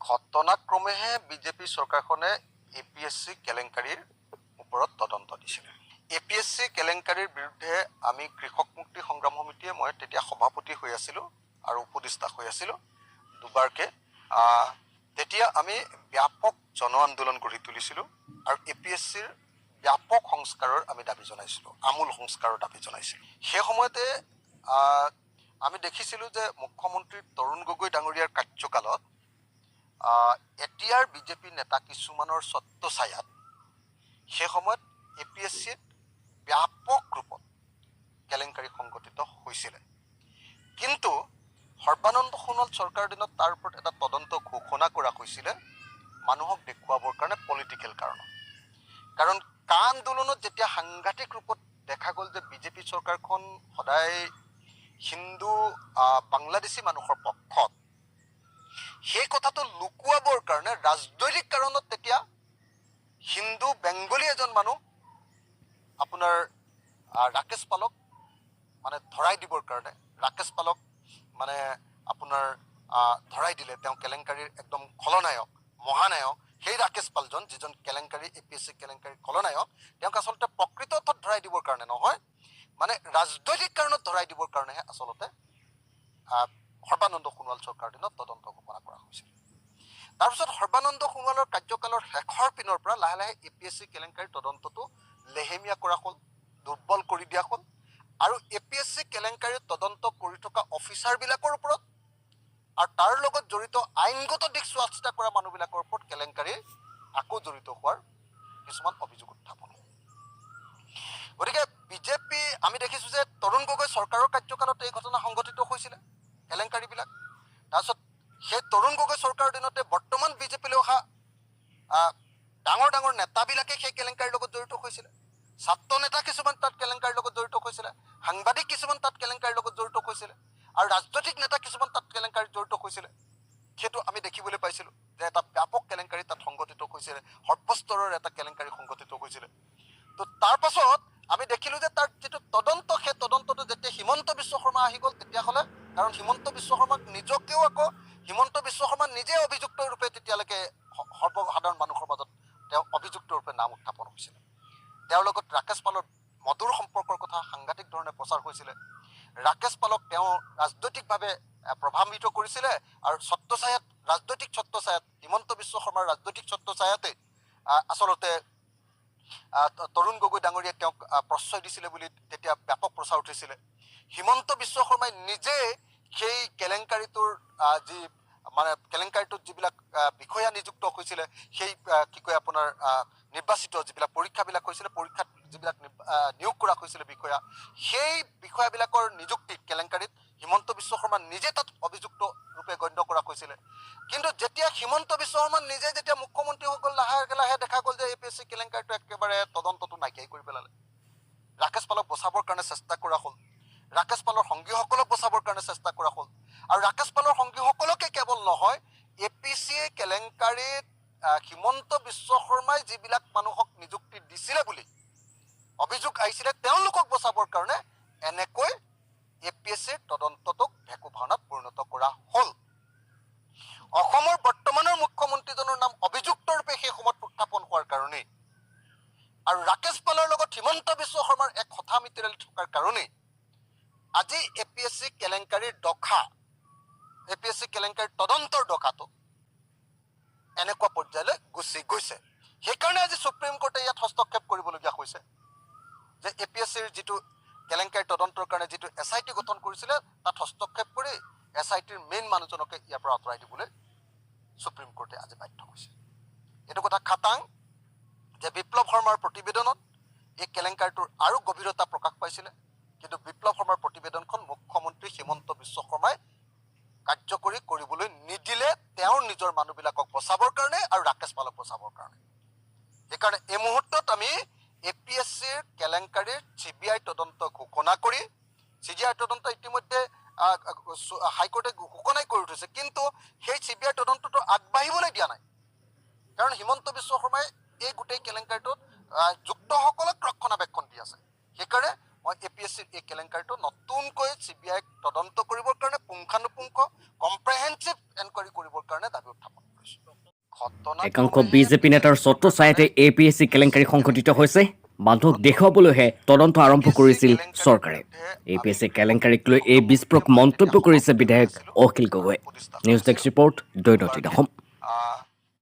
ঘটনাক্ৰমেহে BJP চৰকাৰখনে APSC কেলেংকাৰীৰ ওপৰত তদন্ত দিছিলে। APSC কেলেংকাৰীৰ বিৰুদ্ধে আমি কৃষক মুক্তি সংগ্ৰাম সমিতিয়ে মই তেতিয়া সভাপতি হৈ আছিলোঁ আৰু উপদেষ্টা হৈ আছিলোঁ দুবাৰকে। তেতিয়া আমি ব্যাপক জন আন্দোলন গঢ়ি তুলিছিলোঁ আৰু APSCৰ ব্যাপক সংস্কাৰৰ আমি দাবী জনাইছিলোঁ, আমূল সংস্কাৰৰ দাবী জনাইছিলোঁ। সেই সময়তে আমি দেখিছিলোঁ যে মুখ্যমন্ত্ৰী তৰুণ গগৈ ডাঙৰীয়াৰ কাৰ্যকালত এতিয়াৰ বিজেপি নেতা কিছুমানৰ ছত্ৰছায়াত সেই সময়ত APSCত ব্যাপক ৰূপত কেলেংকাৰী সংঘটিত হৈছিলে। কিন্তু সৰ্বানন্দ সোণোৱাল চৰকাৰৰ দিনত তাৰ ওপৰত এটা তদন্ত ঘোষণা কৰা হৈছিলে মানুহক দেখুৱাবৰ কাৰণে, পলিটিকেল কাৰণত। কাৰণ কা আন্দোলনত যেতিয়া সাংঘাতিক ৰূপত দেখা গ'ল যে বিজেপি চৰকাৰখন সদায় হিন্দু বাংলাদেশী মানুহৰ পক্ষত, সেই কথাটো লুকুৱাবৰ কাৰণে ৰাজনৈতিক কাৰণত তেতিয়া হিন্দু বেংগলী এজন মানুহ আপোনাৰ ৰাকেশ পালক মানে ধৰাই দিবৰ কাৰণে, ৰাকেশ পালক মানে আপোনাৰ ধৰাই দিলে। তেওঁ কেলেংকাৰীৰ একদম খলনায়ক, মহানায়ক। সেই ৰাকেশ পালজন, যিজন কেলেংকাৰী APSC কেলেংকাৰীৰ খলনায়ক, তেওঁক আচলতে প্ৰকৃত অৰ্থত ধৰাই দিবৰ কাৰণে নহয়, মানে ৰাজনৈতিক কাৰণত ধৰাই দিবৰ কাৰণেহে আচলতে সৰ্বানন্দ সোণোৱাল চৰকাৰৰ দিনত তদন্ত ঘোষণা কৰা হৈছিল। তাৰপিছত সৰ্বানন্দ সোণোৱালৰ কাৰ্যকালৰ শেষৰ পিনৰ পৰা লাহে লাহে APSC কেলেংকাৰীৰ তদন্তটো লেহেমীয়া কৰা হ'ল, দুৰ্বল কৰি দিয়া হ'ল। আৰু APSC কেলেংকাৰীৰ তদন্ত কৰি থকা অফিচাৰবিলাকৰ ওপৰত আৰু তাৰ লগত জড়িত আইনগত দিশ চোৱা চিতা কৰা মানুহবিলাকৰ ওপৰত কেলেংকাৰী আকৌ জড়িত হোৱাৰ কিছুমান অভিযোগ উত্থাপন হ'ল। গতিকে বিজেপি আমি দেখিছোঁ যে তৰুণ গগৈ চৰকাৰৰ কাৰ্যকালত এই ঘটনা সংঘটিত হৈছিলে, কেলেংকাৰীবিলাক। তাৰপিছত সেই তৰুণ গগৈ চৰকাৰৰ দিনতে বৰ্তমান বিজেপিলৈ অহা ডাঙৰ ডাঙৰ নেতাবিলাকে সেই কেলেংকাৰীৰ লগত জড়িত হৈছিলে। ছাত্ৰ নেতা কিছুমান তাত কেলেংকাৰীৰ লগত জড়িত হৈছিলে, সাংবাদিক কিছুমান তাত কেলেংকাৰীৰ লগত জড়িত হৈছিলে, আৰু ৰাজনৈতিক নেতা কিছুমান তাত কেলেংকাৰীত জড়িত হৈছিলে। সেইটো আমি দেখিবলৈ পাইছিলোঁ যে এটা ব্যাপক কেলেংকাৰী তাত সংঘটিত হৈছিলে, সৰ্বস্তৰৰ এটা কেলেংকাৰী সংঘটিত হৈছিলে। তো তাৰ পাছত আমি দেখিলোঁ যে তাৰ যিটো তদন্ত, সেই তদন্তটো যেতিয়া হিমন্ত বিশ্ব শৰ্মা আহি গ'ল, তেতিয়াহ'লে কাৰণ হিমন্ত বিশ্ব শৰ্মাক নিজকেও আকৌ হিমন্ত বিশ্ব শৰ্মা নিজে অভিযুক্ত ৰূপে তেতিয়ালৈকে সৰ্বসাধাৰণ মানুহৰ মাজত তেওঁ অভিযুক্ত ৰূপে নাম উত্থাপন হৈছিলে। তেওঁৰ লগত ৰাকেশ পালৰ মধুৰ সম্পৰ্কৰ কথা সাংঘাতিক ধৰণে প্ৰচাৰ হৈছিলে। ৰাকেশ পালক তেওঁ ৰাজনৈতিকভাৱে প্ৰভাৱিত কৰিছিলে আৰু ছত্ৰছায়াত, ৰাজনৈতিক ছত্ৰছায়াত, হিমন্ত বিশ্ব শৰ্মাৰ ৰাজনৈতিক ছত্ৰছায়াতে আচলতে তৰুণ গগৈ ডাঙৰীয়াই তেওঁক প্ৰশ্ৰয় দিছিলে বুলি তেতিয়া ব্যাপক প্ৰচাৰ উঠিছিলে। হিমন্ত বিশ্ব শৰ্মাই নিজে সেই কেলেংকাৰীটোৰ যি মানে কেলেংকাৰীটোত যিবিলাক বিষয়া নিযুক্ত হৈছিলে, সেই কি কয় আপোনাৰ নিৰ্বাচিত যিবিলাক পৰীক্ষাবিলাক হৈছিলে, পৰীক্ষাত যিবিলাক নিয়োগ কৰা হৈছিলে বিষয়া, সেই বিষয়াবিলাকৰ নিযুক্তিত কেলেংকাৰীত হিমন্ত বিশ্ব শৰ্মা নিজে তাত অভিযুক্ত ৰূপে গণ্য কৰা হৈছিলে। কিন্তু যেতিয়া হিমন্ত বিশ্ব শৰ্মা নিজে যেতিয়া মুখ্যমন্ত্ৰী হৈ গ'ল, লাহে লাহে দেখা গ'ল যে APSC কেলেংকাৰীটো একেবাৰে তদন্তটো নাইকিয়াই কৰি পেলালে। ৰাকেশ পালক বচাবৰ কাৰণে চেষ্টা কৰা হ'ল, ৰাকেশ পালৰ সংগীসকলক বচাবৰ কাৰণে চেষ্টা কৰা হ'ল। আৰু ৰাকেশ পালৰ সংগীসকলকে কেৱল নহয়, APSC কেলেংকাৰীত হিমন্ত বিশ্ব শৰ্মাই যিবিলাক মানুহক নিযুক্তি দিছিলে বুলি অভিযোগ আহিছিলে, তেওঁলোকক বচাবৰ কাৰণে এনেকৈ APSCৰ তদন্তটোক ভেকু ভাওনাত পৰিণত কৰা হ'ল। অসমৰ বৰ্তমানৰ মুখ্যমন্ত্ৰীজনৰ নাম অভিযুক্ত ৰূপে সেই সময়ত উত্থাপন হোৱাৰ কাৰণেই আৰু ৰাকেশ পালৰ লগত হিমন্ত বিশ্ব শৰ্মাৰ এক কথা মিতিৰালি থকাৰ কাৰণেই আজি APSC কেলেংকাৰীৰ দখা, APSC কেলেংকাৰীৰ তদন্তৰ দখাটো এনেকুৱা পৰ্যায়লৈ গুচি গৈছে। সেইকাৰণে আজি সুপ্ৰিম কোৰ্টে ইয়াত হস্তক্ষেপ কৰিবলগীয়া হৈছে যে APSCৰ যিটো কেলেংকাৰী তদন্তৰ কাৰণে যিটো SIT গঠন কৰিছিলে, তাত হস্তক্ষেপ কৰি SITৰ মেইন মানুহজনকে ইয়াৰ পৰা আঁতৰাই দিবলৈ সুপ্ৰিম কোৰ্টে আজি বাধ্য হৈছে। এইটো কথা খাটাং যে বিপ্লৱ শৰ্মাৰ প্ৰতিবেদনত এই কেলেংকাৰীটোৰ আৰু গভীৰতা প্ৰকাশ পাইছিলে, কিন্তু বিপ্লৱ শৰ্মাৰ প্ৰতিবেদনখন মুখ্যমন্ত্ৰী হিমন্ত বিশ্ব শৰ্মাই কাৰ্যকৰী কৰিবলৈ নিদিলে, তেওঁৰ নিজৰ মানুহবিলাকক বচাবৰ কাৰণে আৰু ৰাকেশ পালক বচাবৰ কাৰণে। সেইকাৰণে এই মুহূৰ্তত আমি APSCৰ কেলেংকাৰীৰ CBI তদন্ত ঘোষণা কৰি, CBI তদন্ত ইতিমধ্যে হাইকোৰ্টে ঘোষণাই কৰি উঠিছে, কিন্তু সেই CBI তদন্তটো আগবাঢ়িবলৈ দিয়া নাই। কাৰণ হিমন্ত বিশ্ব শৰ্মাই এই গোটেই কেলেংকাৰীটোত যুক্তসকলক ৰক্ষণাবেক্ষণ দি আছে। সেইকাৰণে মই APSCৰ এই কেলেংকাৰীটো নতুনকৈ CBI তদন্ত কৰিবৰ কাৰণে পুংখানুপুংখ কম্প্ৰেহেনচিভ এনকুৱাৰী কৰিবৰ কাৰণে দাবী উত্থাপন কৰিছোঁ। একাংশ বিজেপি নেতাৰ ছত্ৰছায়াতে APSC কেলেংকাৰী সংঘটিত হৈছে। মানুহক দেখুৱাবলৈহে তদন্ত আৰম্ভ কৰিছিল চৰকাৰে। APSC কেলেংকাৰীক লৈ এই বিস্ফোৰক মন্তব্য কৰিছে বিধায়ক Akhil Gogoi. News desk report, দৈনন্দিন অসম।